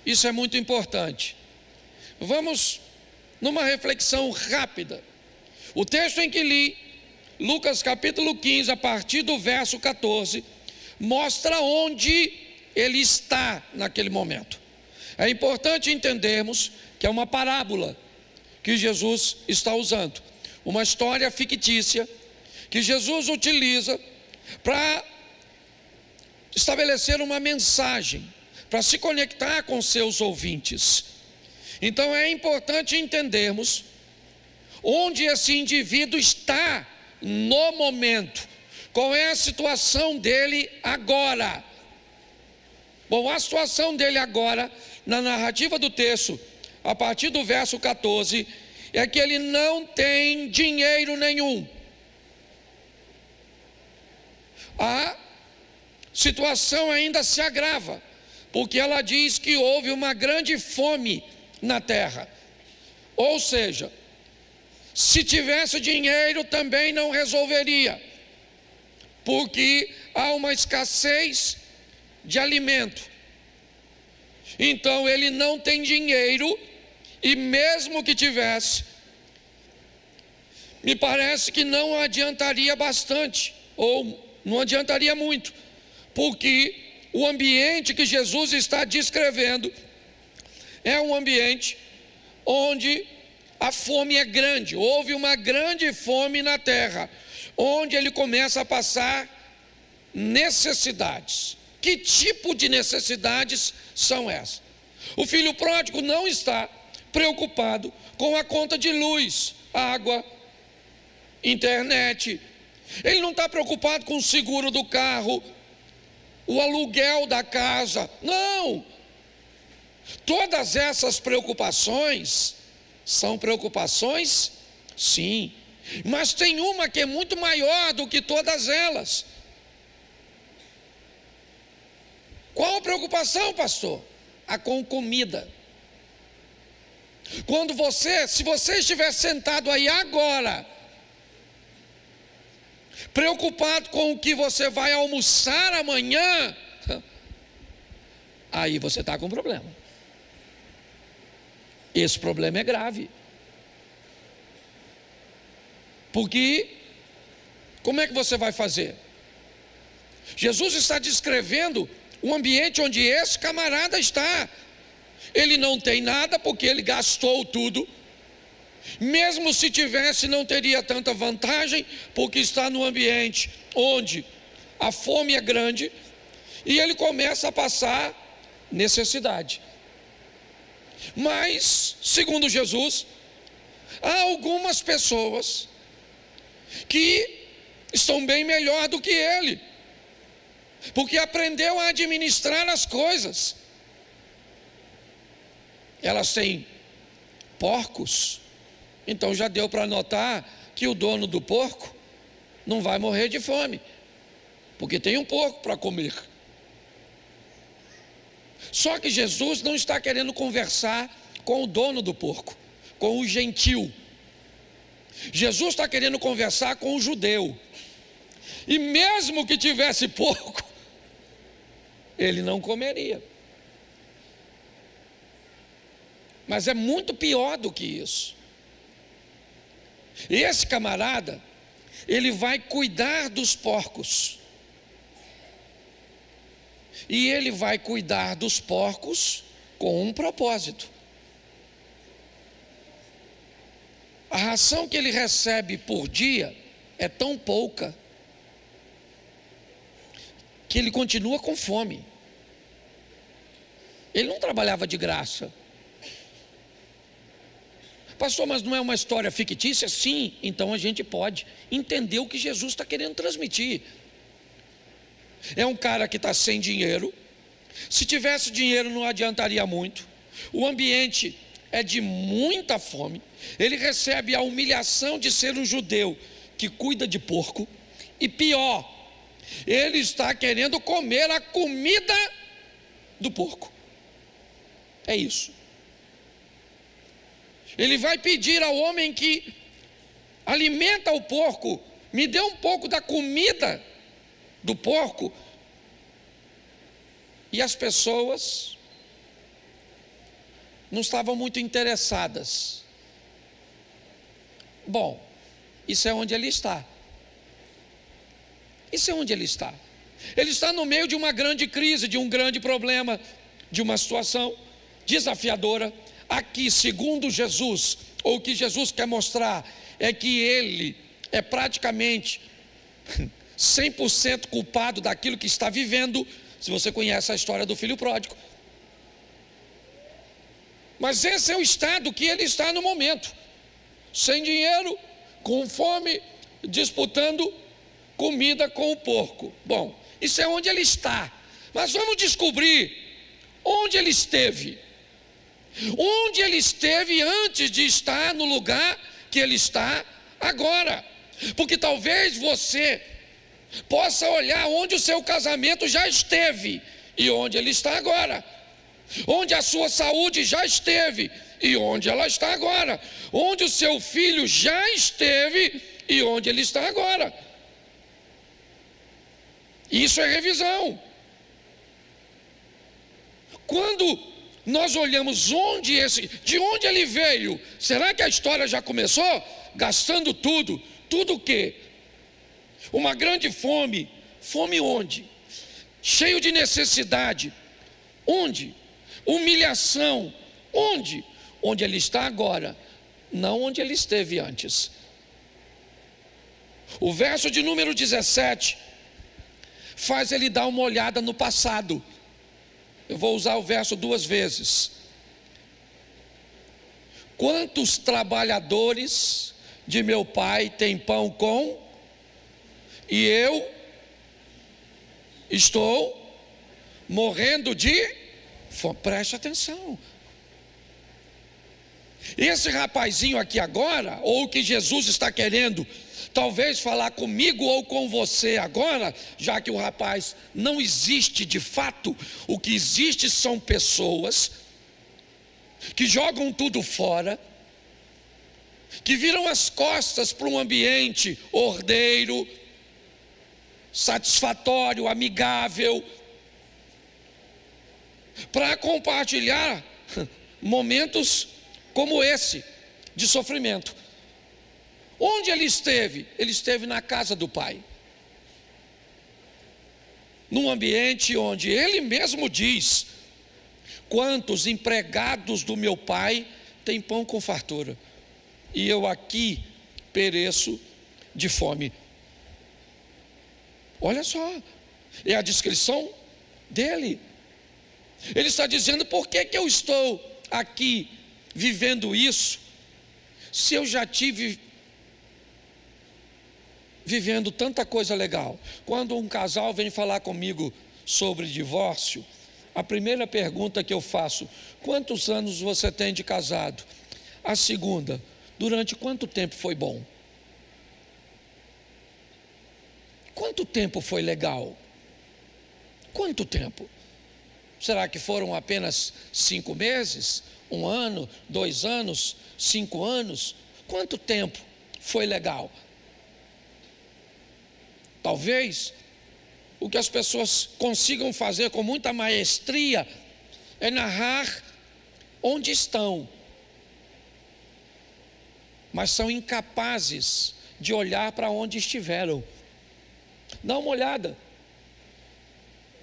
isso é muito importante. Vamos numa reflexão rápida. O texto em que li, Lucas capítulo 15, a partir do verso 14, mostra onde ele está naquele momento. É importante entendermos que é uma parábola que Jesus está usando, uma história fictícia que Jesus utiliza para estabelecer uma mensagem, para se conectar com seus ouvintes. Então é importante entendermos onde esse indivíduo está no momento, qual é a situação dele agora. Bom, a situação dele agora, na narrativa do texto, a partir do verso 14, é que ele não tem dinheiro nenhum. A situação ainda se agrava, porque ela diz que houve uma grande fome na terra. Ou seja, se tivesse dinheiro também não resolveria, porque há uma escassez de alimento. Então ele não tem dinheiro, e mesmo que tivesse, me parece que não adiantaria bastante, ou não adiantaria muito, porque o ambiente que Jesus está descrevendo é um ambiente onde a fome é grande. Houve uma grande fome na terra, onde ele começa a passar necessidades. Que tipo de necessidades são essas? O filho pródigo não está preocupado com a conta de luz, água, internet. Ele não está preocupado com o seguro do carro, o aluguel da casa. Não! Todas essas preocupações são preocupações, sim, mas tem uma que é muito maior do que todas elas. Qual a preocupação, pastor? A com comida. Se você estiver sentado aí agora, preocupado com o que você vai almoçar amanhã, aí você está com problema. Esse problema é grave. Porque, como é que você vai fazer? Jesus está descrevendo o ambiente onde esse camarada está. Ele não tem nada porque ele gastou tudo. Mesmo se tivesse, não teria tanta vantagem, porque está no ambiente onde a fome é grande e ele começa a passar necessidade. Mas, segundo Jesus, há algumas pessoas que estão bem melhor do que ele, porque aprendeu a administrar as coisas. Elas têm porcos, então já deu para notar que o dono do porco não vai morrer de fome, porque tem um porco para comer. Só que Jesus não está querendo conversar com o dono do porco, com o gentil. Jesus está querendo conversar com o judeu. E mesmo que tivesse porco, ele não comeria. Mas é muito pior do que isso. Esse camarada, ele vai cuidar dos porcos. E ele vai cuidar dos porcos com um propósito. A ração que ele recebe por dia é tão pouca que ele continua com fome. Ele não trabalhava de graça. Pastor, mas não é uma história fictícia? Sim, então a gente pode entender o que Jesus está querendo transmitir. É um cara que está sem dinheiro. Se tivesse dinheiro não adiantaria muito. O ambiente é de muita fome. Ele recebe a humilhação de ser um judeu que cuida de porco. E pior, ele está querendo comer a comida do porco. É isso. Ele vai pedir ao homem que alimenta o porco: me dê um pouco da comida do porco. E as pessoas não estavam muito interessadas. Bom, isso é onde ele está. Isso é onde ele está. Ele está no meio de uma grande crise, de um grande problema, de uma situação desafiadora. Aqui, segundo Jesus, ou o que Jesus quer mostrar, é que ele é praticamente 100% culpado daquilo que está vivendo, se você conhece a história do filho pródigo. Mas esse é o estado que ele está no momento, sem dinheiro, com fome, disputando comida com o porco. Bom, isso é onde ele está. Mas vamos descobrir onde ele esteve. Onde ele esteve antes de estar no lugar que ele está agora. Porque talvez você possa olhar onde o seu casamento já esteve e onde ele está agora. Onde a sua saúde já esteve e onde ela está agora. Onde o seu filho já esteve e onde ele está agora. Isso é revisão. Quando nós olhamos de onde ele veio, será que a história já começou? Gastando tudo. Tudo o quê? Uma grande fome. Fome onde? Cheio de necessidade. Onde? Humilhação. Onde? Onde ele está agora, não onde ele esteve antes. O verso de número 17 faz ele dar uma olhada no passado. Eu vou usar o verso 2 vezes. Quantos trabalhadores de meu pai têm pão com, e eu estou morrendo de fome. Preste atenção. Esse rapazinho aqui agora, ou o que Jesus está querendo talvez falar comigo ou com você agora, já que o rapaz não existe de fato, o que existe são pessoas que jogam tudo fora, que viram as costas para um ambiente ordeiro, satisfatório, amigável, para compartilhar momentos como esse, de sofrimento. Onde ele esteve? Ele esteve na casa do pai. Num ambiente onde ele mesmo diz: quantos empregados do meu pai têm pão com fartura, e eu aqui pereço de fome. Olha só, é a descrição dele. Ele está dizendo: por que eu estou aqui vivendo isso, se eu já tive vivendo tanta coisa legal? Quando um casal vem falar comigo sobre divórcio, a primeira pergunta que eu faço: quantos anos você tem de casado? A segunda: durante quanto tempo foi bom? Quanto tempo foi legal? Quanto tempo? Será que foram apenas 5 meses? 1 ano? 2 anos? 5 anos? Quanto tempo foi legal? Talvez o que as pessoas consigam fazer com muita maestria é narrar onde estão, mas são incapazes de olhar para onde estiveram. Dá uma olhada.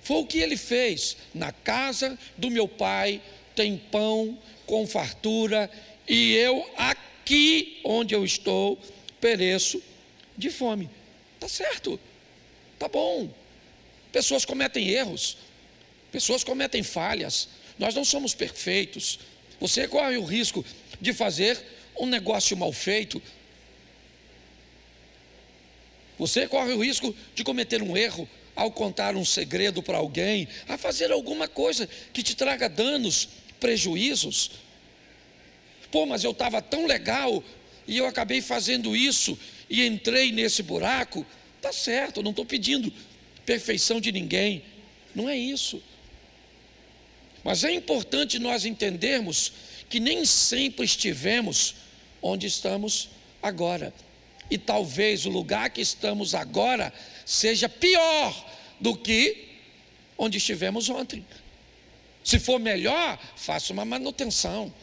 Foi o que ele fez. Na casa do meu pai tem pão com fartura, e eu aqui onde eu estou pereço de fome. Está certo, está bom. Pessoas cometem erros, pessoas cometem falhas, nós não somos perfeitos. Você corre o risco de fazer um negócio mal feito, você corre o risco de cometer um erro ao contar um segredo para alguém, a fazer alguma coisa que te traga danos, prejuízos. Pô, mas eu estava tão legal e eu acabei fazendo isso e entrei nesse buraco. Tá certo, eu não estou pedindo perfeição de ninguém, não é isso. Mas é importante nós entendermos que nem sempre estivemos onde estamos agora. E talvez o lugar que estamos agora seja pior do que onde estivemos ontem. Se for melhor, faça uma manutenção.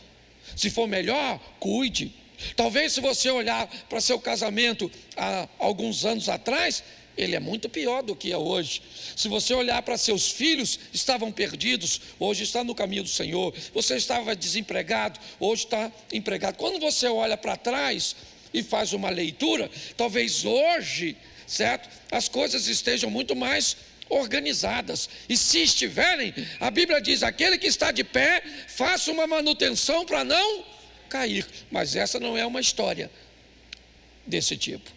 Se for melhor, cuide. Talvez se você olhar para seu casamento há alguns anos atrás, ele é muito pior do que é hoje. Se você olhar para seus filhos, estavam perdidos, hoje está no caminho do Senhor. Você estava desempregado, hoje está empregado. Quando você olha para trás e faz uma leitura, talvez hoje, certo? As coisas estejam muito mais organizadas. E se estiverem, a Bíblia diz: aquele que está de pé, faça uma manutenção para não cair. Mas essa não é uma história desse tipo.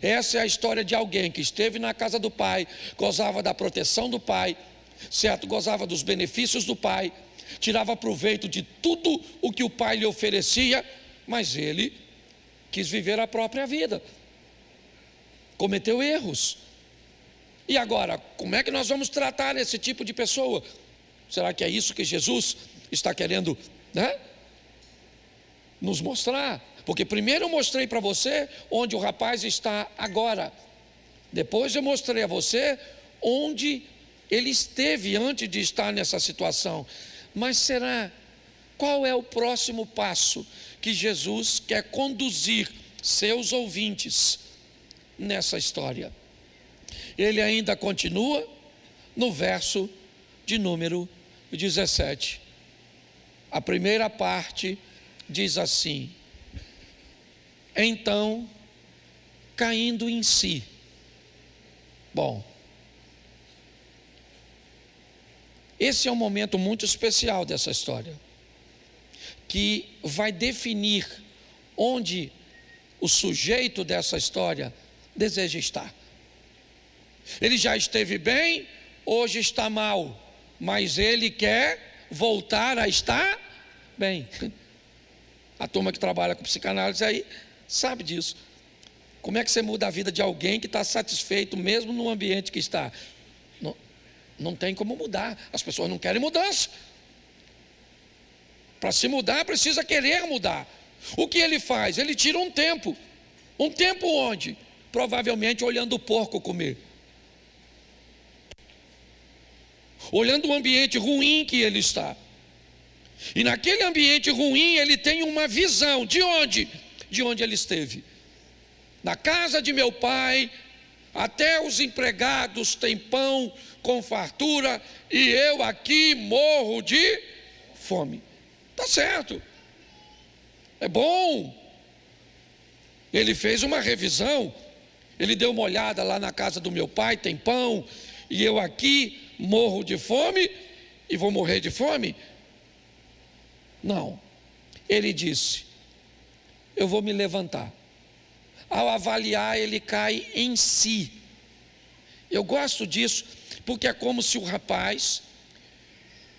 Essa é a história de alguém que esteve na casa do pai, gozava da proteção do pai, certo? Gozava dos benefícios do pai, tirava proveito de tudo o que o pai lhe oferecia, mas ele quis viver a própria vida, cometeu erros. E agora, como é que nós vamos tratar esse tipo de pessoa? Será que é isso que Jesus está querendo, nos mostrar? Porque primeiro eu mostrei para você onde o rapaz está agora. Depois eu mostrei a você onde ele esteve antes de estar nessa situação. Mas qual é o próximo passo que Jesus quer conduzir seus ouvintes nessa história? Ele ainda continua no verso de número 17. A primeira parte diz assim: então, caindo em si. Bom, esse é um momento muito especial dessa história, que vai definir onde o sujeito dessa história deseja estar. Ele já esteve bem, hoje está mal, mas ele quer voltar a estar bem. A turma que trabalha com psicanálise aí sabe disso. Como é que você muda a vida de alguém que está satisfeito mesmo no ambiente que está? Não tem como mudar. As pessoas não querem mudança. Para se mudar precisa querer mudar. O que ele faz? Ele tira um tempo. Um tempo onde? Provavelmente olhando o porco comer, olhando o ambiente ruim que ele está. E naquele ambiente ruim ele tem uma visão. De onde? De onde ele esteve. Na casa de meu pai, até os empregados têm pão com fartura, e eu aqui morro de fome. Está certo. É bom. Ele fez uma revisão. Ele deu uma olhada lá na casa do meu pai, tem pão, e eu aqui morro de fome e vou morrer de fome? Não. Ele disse: eu vou me levantar. Ao avaliar, ele cai em si. Eu gosto disso, porque é como se o rapaz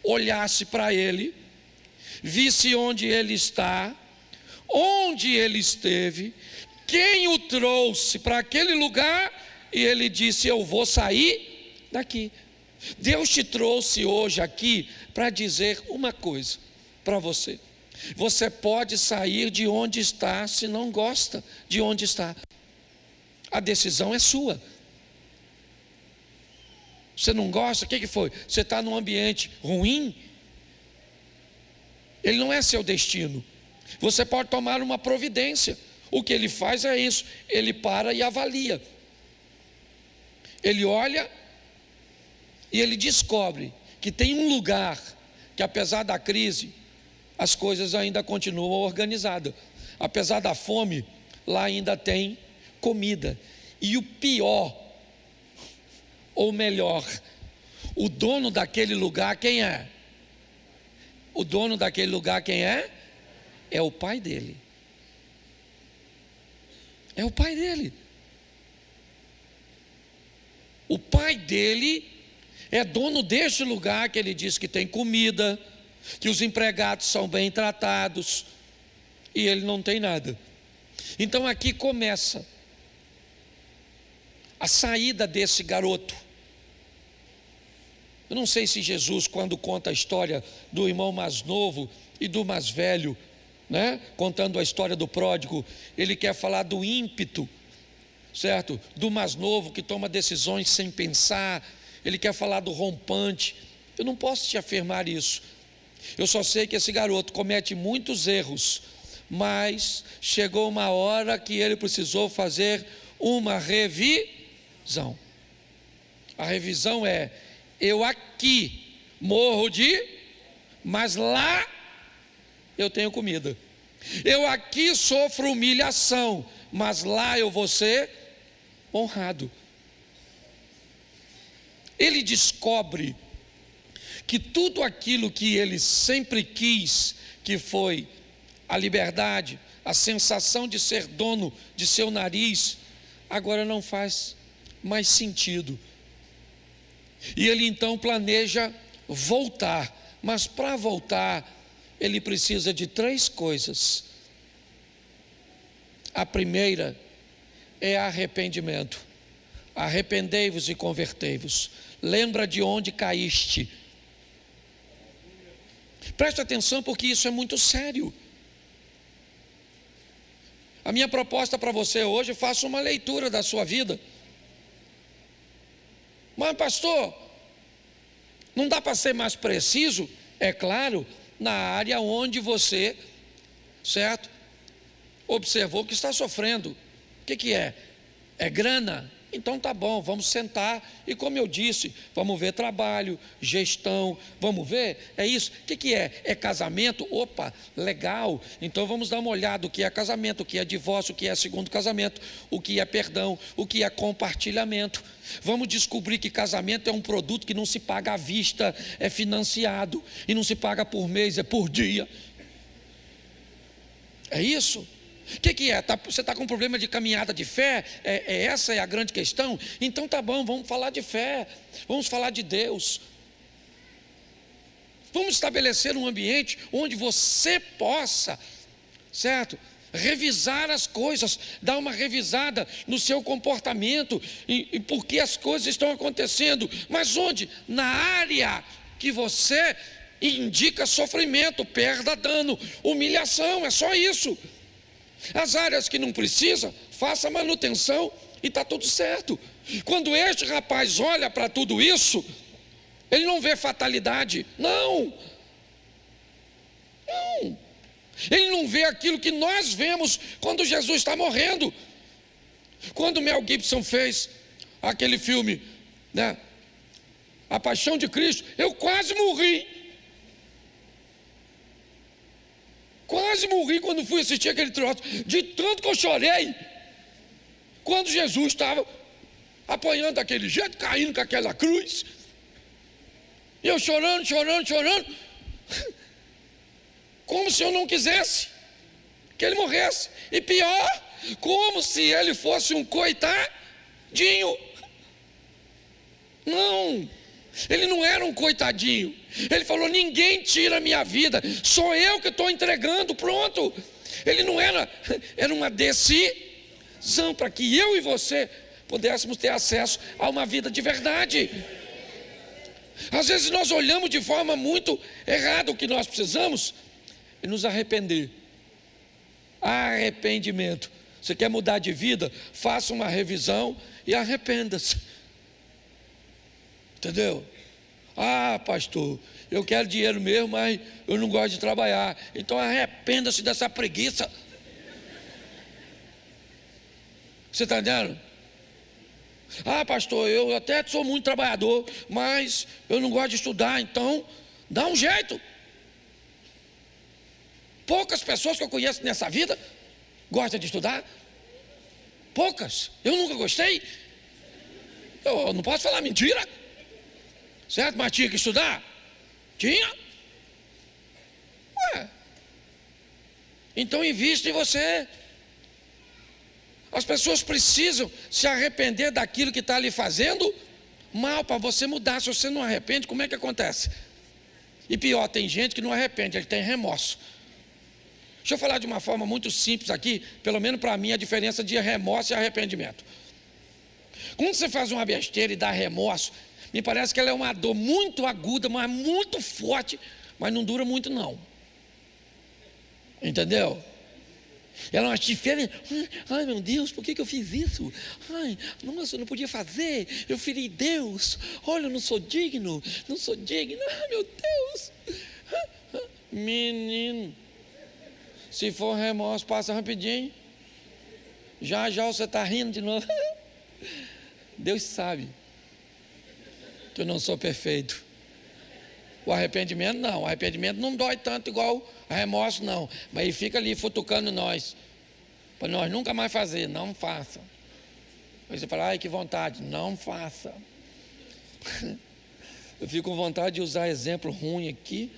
olhasse para ele, visse onde ele está, onde ele esteve, quem o trouxe para aquele lugar, e ele disse: eu vou sair daqui. Deus te trouxe hoje aqui para dizer uma coisa para você: você pode sair de onde está se não gosta de onde está. A decisão é sua. Você não gosta? O que foi? Você está num ambiente ruim? Ele não é seu destino. Você pode tomar uma providência. O que ele faz é isso: ele para e avalia. Ele olha e ele descobre que tem um lugar que, apesar da crise, as coisas ainda continuam organizadas. Apesar da fome, lá ainda tem comida. E o pior, ou melhor, o dono daquele lugar quem é? O dono daquele lugar quem é? É o pai dele. É o pai dele. O pai dele é dono deste lugar que ele diz que tem comida, que os empregados são bem tratados, e ele não tem nada. Então aqui começa a saída desse garoto. Eu não sei se Jesus, quando conta a história do irmão mais novo e do mais velho, contando a história do pródigo, ele quer falar do ímpeto, certo? Do mais novo que toma decisões sem pensar. Ele quer falar do rompante, Eu não posso te afirmar isso. Eu só sei que esse garoto comete muitos erros, mas chegou uma hora que ele precisou fazer uma revisão. A revisão é: eu aqui morro mas lá eu tenho comida. Eu aqui sofro humilhação, mas lá eu vou ser honrado. Ele descobre que tudo aquilo que ele sempre quis, que foi a liberdade, a sensação de ser dono de seu nariz, agora não faz mais sentido. E ele então planeja voltar, mas para voltar, ele precisa de 3 coisas. A primeira é arrependimento. Arrependei-vos e convertei-vos. Lembra de onde caíste. Preste atenção, porque isso é muito sério. A minha proposta para você hoje, faça uma leitura da sua vida. Mas pastor, não dá para ser mais preciso? É claro, na área onde você, certo, observou que está sofrendo. O que é? É grana? Então tá bom, vamos sentar e, como eu disse, vamos ver trabalho, gestão, vamos ver, é isso. O que é? É casamento? Opa, legal, então vamos dar uma olhada o que é casamento, o que é divórcio, o que é segundo casamento, o que é perdão, o que é compartilhamento. Vamos descobrir que casamento é um produto que não se paga à vista, é financiado, e não se paga por mês, é por dia. É isso? O que é? Você está com um problema de caminhada de fé? Essa é a grande questão? Então tá bom, vamos falar de fé, vamos falar de Deus. Vamos estabelecer um ambiente onde você possa, certo, revisar as coisas, dar uma revisada no seu comportamento e por que as coisas estão acontecendo. Mas onde? Na área que você indica sofrimento, perda, dano, humilhação, é só isso. As áreas que não precisa, faça manutenção e está tudo certo. Quando este rapaz olha para tudo isso, ele não vê fatalidade, não. Ele não vê aquilo que nós vemos quando Jesus está morrendo. Quando Mel Gibson fez aquele filme, né, A Paixão de Cristo, eu quase morri. Quase morri quando fui assistir aquele troço, de tanto que eu chorei, quando Jesus estava apanhando daquele jeito, caindo com aquela cruz, e eu chorando, como se eu não quisesse que ele morresse, e pior, como se ele fosse um coitadinho. Não, ele não era um coitadinho. Ele falou: ninguém tira a minha vida, sou eu que estou entregando, pronto. Ele não era uma decisão para que eu e você pudéssemos ter acesso a uma vida de verdade. Às vezes nós olhamos de forma muito errada. O que nós precisamos é nos arrepender. Arrependimento. Você quer mudar de vida? Faça uma revisão e arrependa-se. Entendeu? Ah, pastor, eu quero dinheiro mesmo, mas eu não gosto de trabalhar. Então arrependa-se dessa preguiça. Você está entendendo? Ah, pastor, eu até sou muito trabalhador, mas eu não gosto de estudar. Então dá um jeito. Poucas pessoas que eu conheço nessa vida gostam de estudar. Poucas. Eu nunca gostei. Eu não posso falar mentira. Certo? Mas tinha que estudar? Tinha. Então invista em você. As pessoas precisam se arrepender daquilo que está lhe fazendo mal para você mudar. Se você não arrepende, como é que acontece? E pior, tem gente que não arrepende, ele tem remorso. Deixa eu falar de uma forma muito simples aqui, pelo menos para mim, a diferença de remorso e arrependimento. Quando você faz uma besteira e dá remorso, me parece que ela é uma dor muito aguda, mas muito forte, mas não dura muito não. Entendeu? Ela é uma diferença. Ai, meu Deus, por que eu fiz isso? Ai, nossa, eu não podia fazer. Eu feri Deus. Olha, eu não sou digno. Não sou digno. Ai, meu Deus. Menino, se for remorso, passa rapidinho. Já você está rindo de novo. Deus sabe que eu não sou perfeito. O arrependimento não. O arrependimento não dói tanto igual o remorso, não. Mas ele fica ali futucando nós. Para nós nunca mais fazer. Não faça. Aí você fala, ai, que vontade. Não faça. Eu fico com vontade de usar exemplo ruim aqui.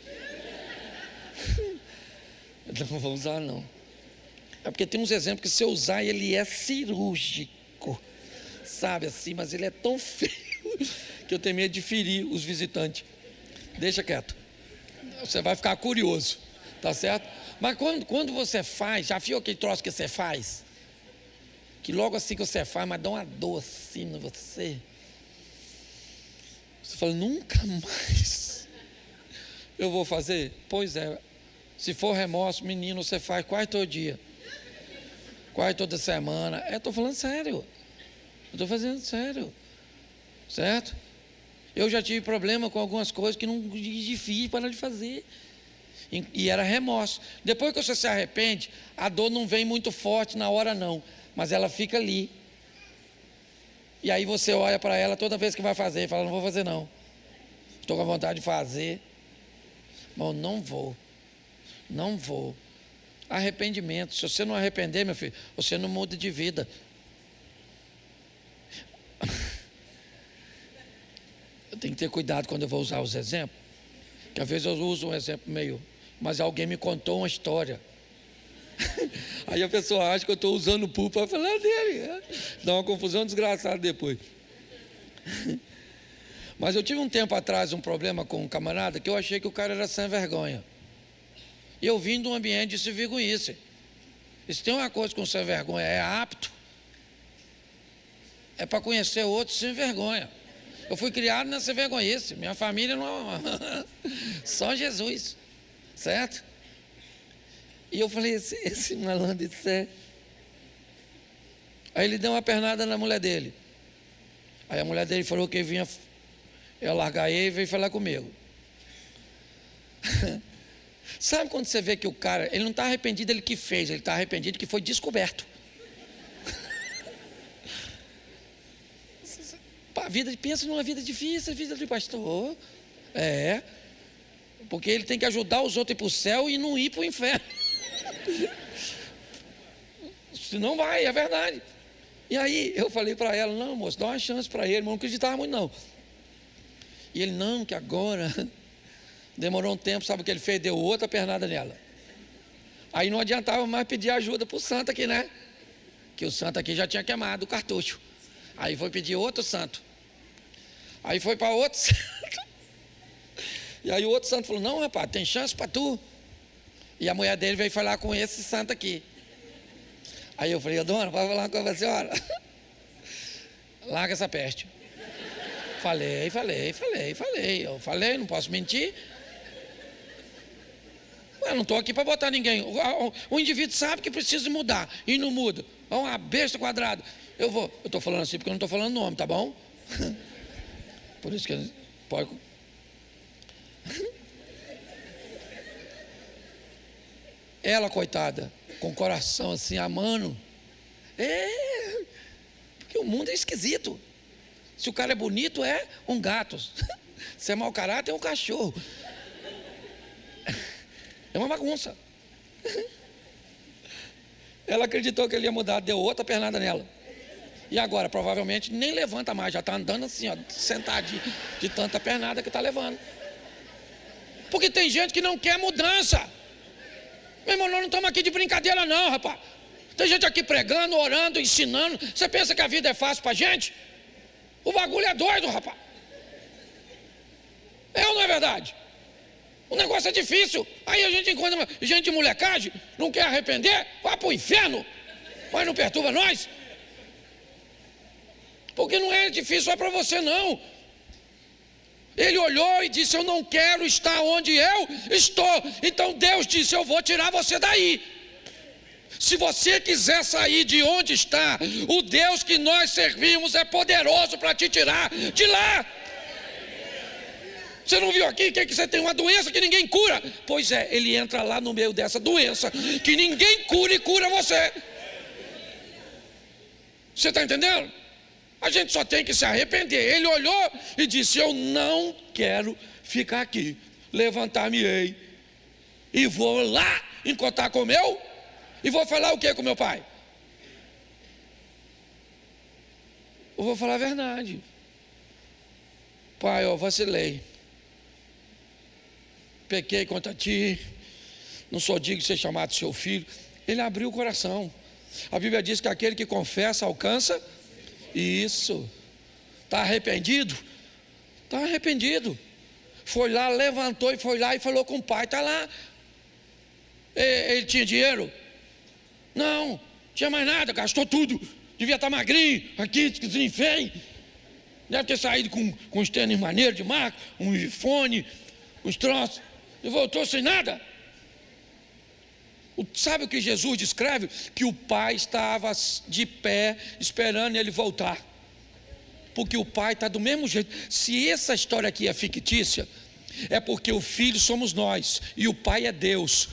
Não vou usar, não. É porque tem uns exemplos que se eu usar, ele é cirúrgico. Sabe assim, mas ele é tão feio que eu tenho medo de ferir os visitantes. Deixa quieto. Você vai ficar curioso, tá certo? Mas quando você faz, já viu aquele troço que você faz? Que logo assim que você faz, mas dá uma dor assim em você. Você fala, nunca mais eu vou fazer? Pois é, se for remorso, menino, você faz quase todo dia. Quase toda semana. Estou falando sério. Eu estou fazendo sério. Certo? Eu já tive problema com algumas coisas que não é difícil parar de fazer. E era remorso. Depois que você se arrepende, a dor não vem muito forte na hora não, mas ela fica ali. E aí você olha para ela toda vez que vai fazer e fala, não vou fazer não. Estou com vontade de fazer. Bom, não vou. Não vou. Arrependimento. Se você não arrepender, meu filho, você não muda de vida. Eu tenho que ter cuidado quando eu vou usar os exemplos, que às vezes eu uso um exemplo meio, mas alguém me contou uma história. Aí a pessoa acha que eu estou usando o pulpo para falar dele. Dá uma confusão desgraçada depois. Mas eu tive um tempo atrás um problema com um camarada que eu achei que o cara era sem vergonha. E eu vim de um ambiente de civilguice. E se tem uma coisa com sem vergonha, é apto. É para conhecer outros sem vergonha. Eu fui criado nessa vergonhice. Minha família não. Só Jesus. Certo? E eu falei, esse malandro, isso é. Aí ele deu uma pernada na mulher dele. Aí a mulher dele falou que vinha eu largar ele e veio falar comigo. Sabe quando você vê que o cara, ele não está arrependido dele que fez, ele está arrependido que foi descoberto. A vida, pensa numa vida difícil, a vida de pastor. É. Porque ele tem que ajudar os outros a ir para o céu e não ir para o inferno. Senão vai, é verdade. E aí eu falei para ela, não, moço, dá uma chance para ele, mas não acreditava muito não. E ele, não, que agora. Demorou um tempo, sabe o que ele fez? Deu outra pernada nela. Aí não adiantava mais pedir ajuda para o santo aqui, né? Que o santo aqui já tinha queimado o cartucho. Aí foi pedir outro santo. Aí foi para outro santo. E aí o outro santo falou, não, rapaz, tem chance para tu. E a mulher dele veio falar com esse santo aqui. Aí eu falei, dona, vai falar com a senhora. Larga essa peste. Falei, eu falei, não posso mentir. Eu não estou aqui para botar ninguém. O indivíduo sabe que precisa mudar e não muda. É uma besta quadrada. Eu estou falando assim porque eu não estou falando nome, tá bom? Por isso que pode. Ela, coitada, com o coração assim, amando. Porque o mundo é esquisito. Se o cara é bonito, é um gato. Se é mau caráter, é um cachorro. É uma bagunça. Ela acreditou que ele ia mudar, deu outra pernada nela. E agora, provavelmente, nem levanta mais. Já está andando assim, ó, sentadinho, de tanta pernada que está levando. Porque tem gente que não quer mudança. Meu irmão, nós não estamos aqui de brincadeira não, rapaz. Tem gente aqui pregando, orando, ensinando. Você pensa que a vida é fácil para a gente? O bagulho é doido, rapaz. É ou não é verdade? O negócio é difícil. Aí a gente encontra gente de molecagem, não quer arrepender, vai para o inferno. Mas não perturba nós. Porque não é difícil só para você não. Ele olhou e disse, eu não quero estar onde eu estou. Então Deus disse, eu vou tirar você daí. Se você quiser sair de onde está, o Deus que nós servimos é poderoso para te tirar de lá. Você não viu aqui que você tem uma doença que ninguém cura? Pois é, ele entra lá no meio dessa doença que ninguém cura e cura você. Você está entendendo? A gente só tem que se arrepender. Ele olhou e disse: eu não quero ficar aqui. Levantar-me-ei e vou lá encontrar com o meu. E vou falar o que com meu pai? Eu vou falar a verdade. Pai, eu vacilei. Pequei contra ti. Não sou digno de ser chamado seu filho. Ele abriu o coração. A Bíblia diz que aquele que confessa alcança. Isso. Está arrependido? Está arrependido. Foi lá, levantou e foi lá e falou com o pai. Está lá. Ele tinha dinheiro? Não tinha mais nada, gastou tudo. Devia estar magrinho, aqui, feio. Deve ter saído com uns tênis maneiros de marca, um iPhone, uns troços. E voltou sem nada. Sabe o que Jesus descreve? Que o pai estava de pé, esperando ele voltar. Porque o pai está do mesmo jeito. Se essa história aqui é fictícia, é porque o filho somos nós e o pai é Deus.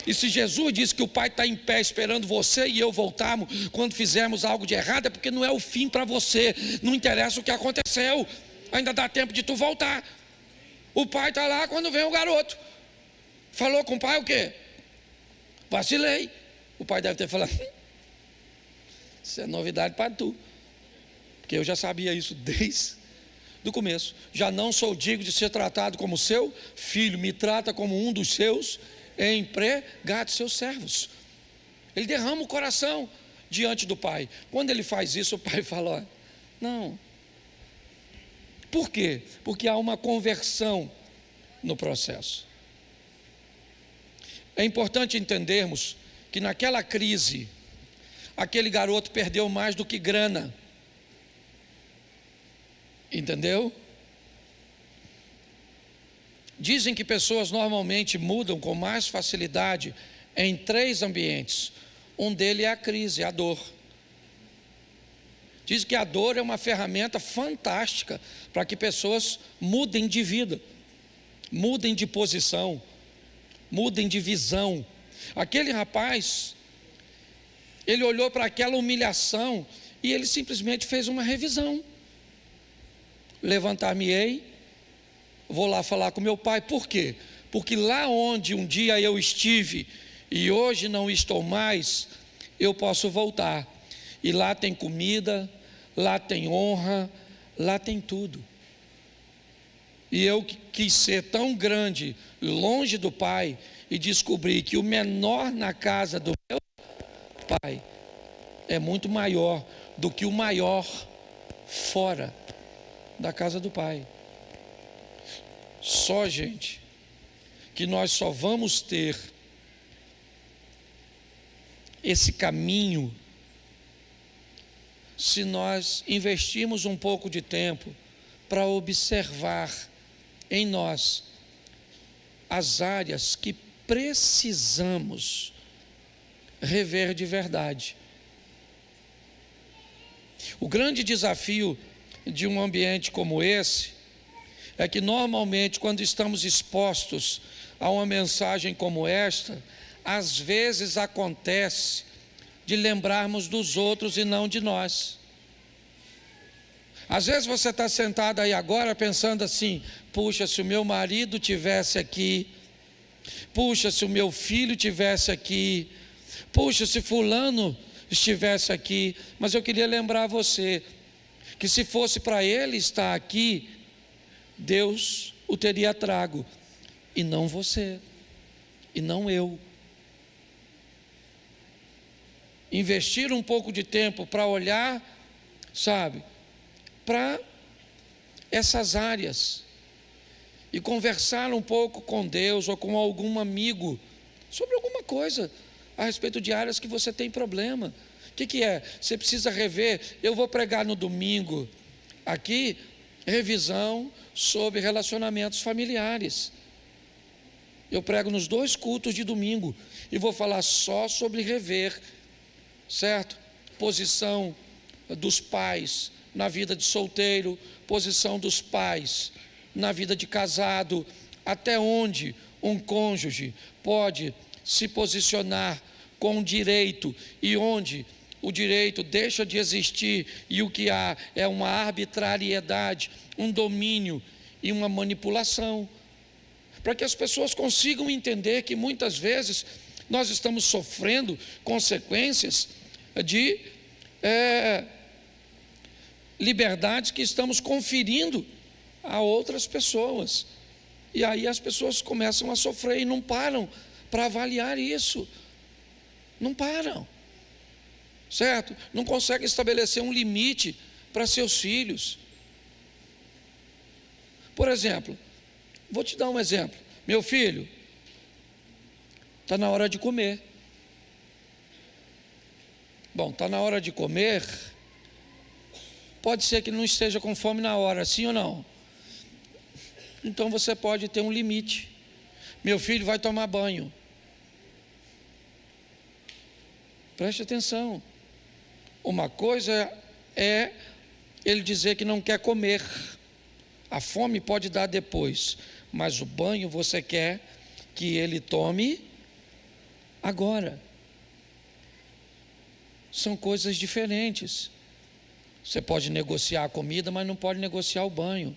E se Jesus disse que o pai está em pé esperando você e eu voltarmos quando fizermos algo de errado, é porque não é o fim para você. Não interessa o que aconteceu, ainda dá tempo de tu voltar. O pai está lá quando vem o garoto. Falou com o pai o quê? Vacilei. O pai deve ter falado: isso é novidade para tu, porque eu já sabia isso desde o começo. Já não sou digno de ser tratado como seu filho, me trata como um dos seus empregados, seus servos. Ele derrama o coração diante do pai. Quando ele faz isso, o pai fala: não. Por quê? Porque há uma conversão no processo. É importante entendermos que naquela crise, aquele garoto perdeu mais do que grana. Entendeu? Dizem que pessoas normalmente mudam com mais facilidade em 3 ambientes. Um deles é a crise, a dor. Diz que a dor é uma ferramenta fantástica para que pessoas mudem de vida, mudem de posição, mudem de visão. Aquele rapaz, ele olhou para aquela humilhação e ele simplesmente fez uma revisão. Levantar-me-ei, vou lá falar com meu pai. Por quê? Porque lá onde um dia eu estive e hoje não estou mais, eu posso voltar. E lá tem comida, lá tem honra, lá tem tudo. E eu quis ser tão grande, longe do pai, e descobri que o menor na casa do meu pai é muito maior do que o maior fora da casa do pai. Só, gente, que nós só vamos ter esse caminho se nós investirmos um pouco de tempo para observar em nós as áreas que precisamos rever de verdade. O grande desafio de um ambiente como esse é que normalmente quando estamos expostos a uma mensagem como esta, às vezes acontece de lembrarmos dos outros e não de nós. Às vezes você está sentado aí agora pensando assim: puxa, se o meu marido tivesse aqui, puxa, se o meu filho tivesse aqui, puxa, se fulano estivesse aqui. Mas eu queria lembrar você que se fosse para ele estar aqui, Deus o teria trago, e não você, e não eu. Investir um pouco de tempo para olhar, sabe, para essas áreas e conversar um pouco com Deus ou com algum amigo sobre alguma coisa a respeito de áreas que você tem problema. O que é? Você precisa rever. Eu vou pregar no domingo aqui revisão sobre relacionamentos familiares. Eu prego nos 2 cultos de domingo e vou falar só sobre rever, certo? Posição dos pais na vida de solteiro, posição dos pais na vida de casado, até onde um cônjuge pode se posicionar com direito e onde o direito deixa de existir e o que há é uma arbitrariedade, um domínio e uma manipulação. Para que as pessoas consigam entender que muitas vezes nós estamos sofrendo consequências de liberdades que estamos conferindo a outras pessoas. E aí as pessoas começam a sofrer e não param para avaliar isso. Não param. Certo? Não conseguem estabelecer um limite para seus filhos. Por exemplo, vou te dar um exemplo. Meu filho, está na hora de comer. Bom, está na hora de comer. Pode ser que ele não esteja com fome na hora, sim ou não? Então você pode ter um limite. Meu filho vai tomar banho. Preste atenção. Uma coisa é ele dizer que não quer comer. A fome pode dar depois, mas o banho você quer que ele tome agora. São coisas diferentes. Você pode negociar a comida, mas não pode negociar o banho.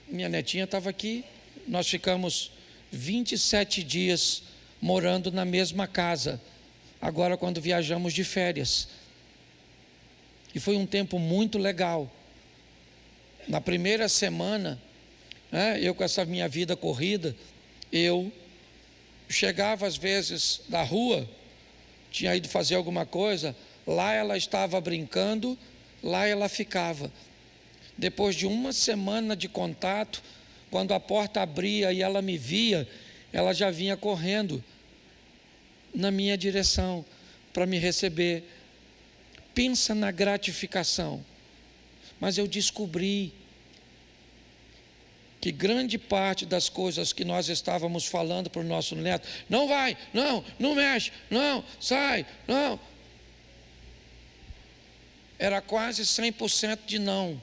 Minha netinha estava aqui, nós ficamos 27 dias morando na mesma casa, agora quando viajamos de férias. E foi um tempo muito legal. Na primeira semana, eu com essa minha vida corrida, eu chegava às vezes da rua, tinha ido fazer alguma coisa, lá ela estava brincando, lá ela ficava. Depois de uma semana de contato, quando a porta abria e ela me via, ela já vinha correndo na minha direção para me receber. Pensa na gratificação. Mas eu descobri que grande parte das coisas que nós estávamos falando para o nosso neto, não vai, não mexe, não, sai, não, era quase 100% de não.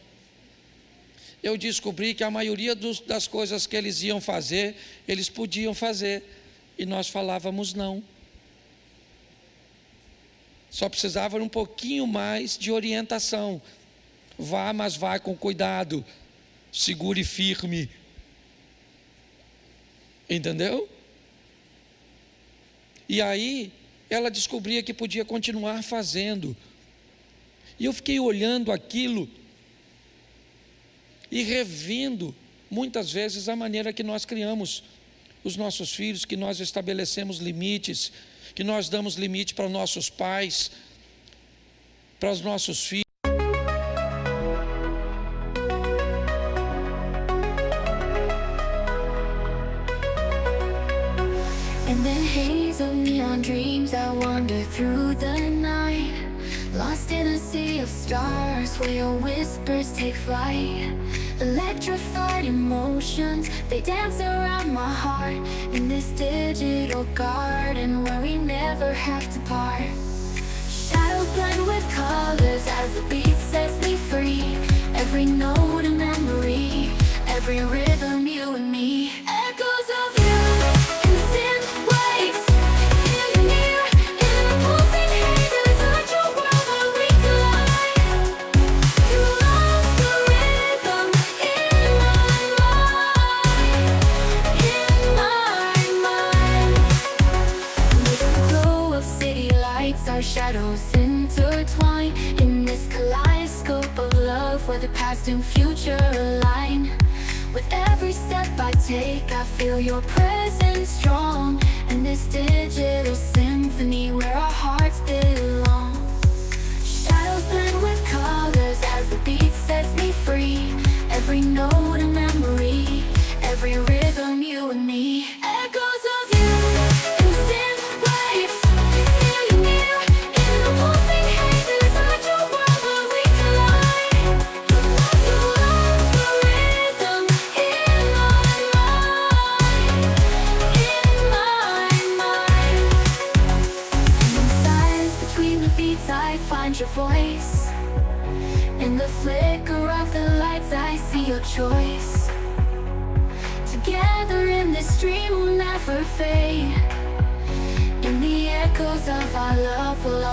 Eu descobri que a maioria das coisas que eles iam fazer, eles podiam fazer, e nós falávamos não. Só precisava um pouquinho mais de orientação. Vá, mas vá com cuidado, segure firme. Entendeu? E aí, ela descobria que podia continuar fazendo. E eu fiquei olhando aquilo e revendo, muitas vezes, a maneira que nós criamos os nossos filhos, que nós estabelecemos limites, que nós damos limite para os nossos pais, para os nossos filhos. In the haze of neon dreams, I wander through the night, lost in a sea of stars where your whispers take flight. Electrified emotions, they dance around my heart, in this digital garden where we never have to part. Shadows blend with colors as the beat sets me free. Every note a memory, every rhythm you and me. Echoes of you in synth waves, feel you near in the pulsing haze. There's such a world where we collide. You love the rhythm in my mind. With the glow of city lights, our shadows intertwine in this kaleidoscope of love where the past and future align. With every step I take, I feel your presence strong, and this digital symphony where our hearts belong. Shadows blend with colors as the beat sets me free. Every note a memory, every rhythm you and me. Echoes of you in synth waves, feel you near in the pulsing haze. There's such a world where we collide. You love the rhythm in my mind. choice. Together in this dream we'll never fade, and the echoes of our love will